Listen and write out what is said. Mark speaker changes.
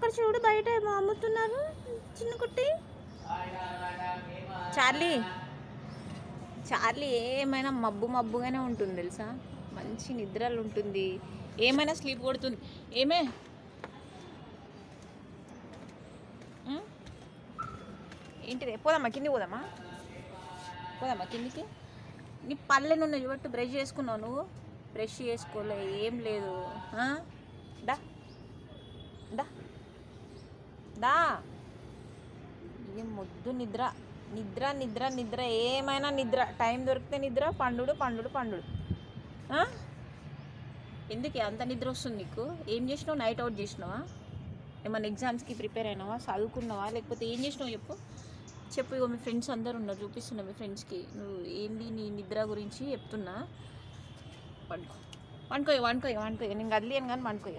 Speaker 1: అక్కడ చూడు బయట ఏమో అమ్ముతున్నారు చిన్న కుట్టి. చార్లీ చార్లీ ఏమైనా మబ్బుగానే ఉంటుంది తెలుసా, మంచి నిద్రలు ఉంటుంది, ఏమైనా స్లీప్ కొడుతుంది. ఏమే ఏంటిది? పోదామా కిందికి, పోదామా కిందికి. నీ పల్లెను ఉన్న చూడట్టు బ్రష్ చేసుకున్నావు నువ్వు? బ్రష్ చేసుకోలే, ఏం లేదు. దా దా దా. ఇది మొద్దు నిద్ర, నిద్ర నిద్ర నిద్ర, ఏమైనా నిద్ర. టైం దొరికితే నిద్ర, పండుడు పండుడు పండుడు. ఎందుకు అంత నిద్ర వస్తుంది నీకు? ఏం చేసినావు? నైట్ అవుట్ చేసినావా? ఏమన్నా ఎగ్జామ్స్కి ప్రిపేర్ అయినావా? చదువుకున్నావా? లేకపోతే ఏం చేసినావు చెప్పు. ఇగో మీ ఫ్రెండ్స్ అందరు ఉన్నారు, చూపిస్తున్నా మీ ఫ్రెండ్స్కి. నువ్వు ఏంది నీ నిద్ర గురించి చెప్తున్నా. వండుకో వండుకో వండుకో వండుకో, నేను కదిలేను కానీ వండుకో.